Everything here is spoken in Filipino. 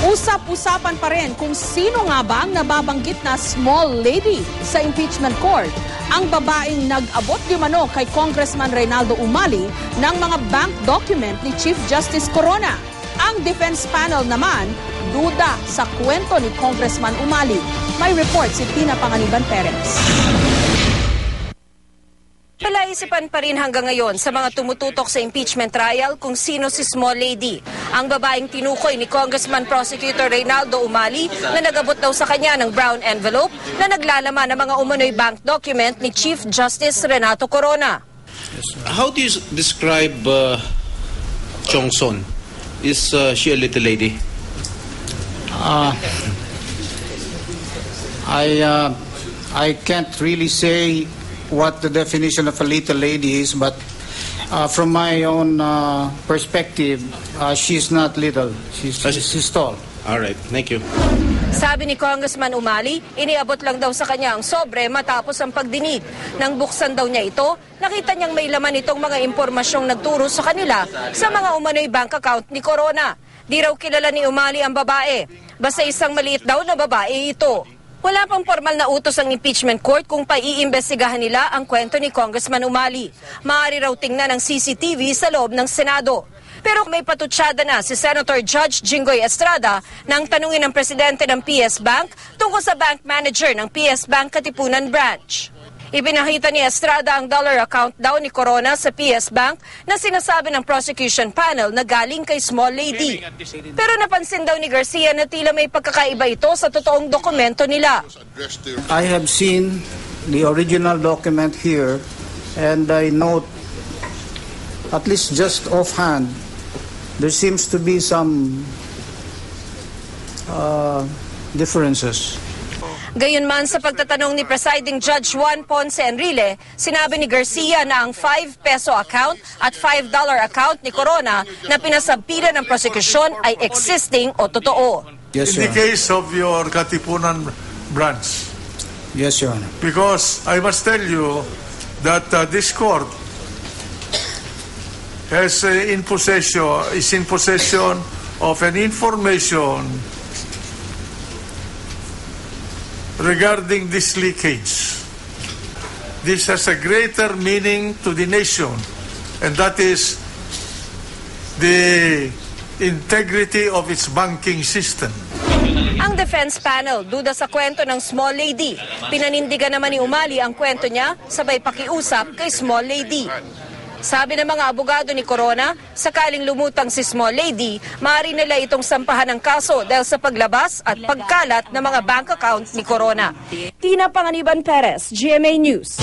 Usap-usapan pa rin kung sino nga ba ang nababanggit na small lady sa impeachment court. Ang babaeng nag-abot di umano kay Congressman Reynaldo Umali ng mga bank document ni Chief Justice Corona. Ang defense panel naman, duda sa kwento ni Congressman Umali. May report si Tina Panganiban Perez. Palaisipan pa rin hanggang ngayon sa mga tumututok sa impeachment trial kung sino si small lady. Ang babaeng tinukoy ni Congressman Prosecutor Reynaldo Umali na nag-abot daw sa kanya ng brown envelope na naglalaman ng mga umano'y bank document ni Chief Justice Renato Corona. How do you describe Chong Son? Is she a little lady? I can't really say what the definition of a little lady is, but from my own perspective, she's not little. She's tall. All right, thank you. Sabi ni Congressman Umali, iniabot lang daw sa kanya ang sobre matapos ang pagdinig. Nang buksan daw niya ito, nakita niyang may laman itong mga impormasyong nagturo sa kanila sa mga umano'y bank account ni Corona. Di raw kilala ni Umali ang babae. Basta isang maliit daw na babae ito. Wala pang formal na utos ang impeachment court kung paiimbestigahan nila ang kwento ni Congressman Umali. Maaari raw tingnan ng CCTV sa loob ng Senado. Pero may patutsada na si Senator Judge Jinggoy Estrada nang tanungin ng presidente ng PS Bank tungkol sa bank manager ng PS Bank Katipunan Branch. Ibinahita ni Estrada ang dollar account daw ni Corona sa PS Bank na sinasabi ng prosecution panel na galing kay small lady. Pero napansin daw ni Garcia na tila may pagkakaiba ito sa totoong dokumento nila. I have seen the original document here and I note, at least just offhand, there seems to be some differences. Gayunman sa pagtatanong ni Presiding Judge Juan Ponce Enrile, sinabi ni Garcia na ang 5 peso account at $5 account ni Corona na pinasabpila ng prosekusyon ay existing o totoo. Yes, In Your the case of your Katipunan branch, Yes, Your Honor. because I must tell you that this court is in possession of an information regarding this leakage. This has a greater meaning to the nation, and that is the integrity of its banking system. Ang defense panel duda sa kwento ng small lady. Pinanindigan naman ni Umali ang kwento niya sabay pakiusap kay small lady. Sabi ng mga abogado ni Corona, sakaling lumutang si small lady, maaari nila itong sampahan ng kaso dahil sa paglabas at pagkalat ng mga bank account ni Corona. Tina Panganiban Perez, GMA News.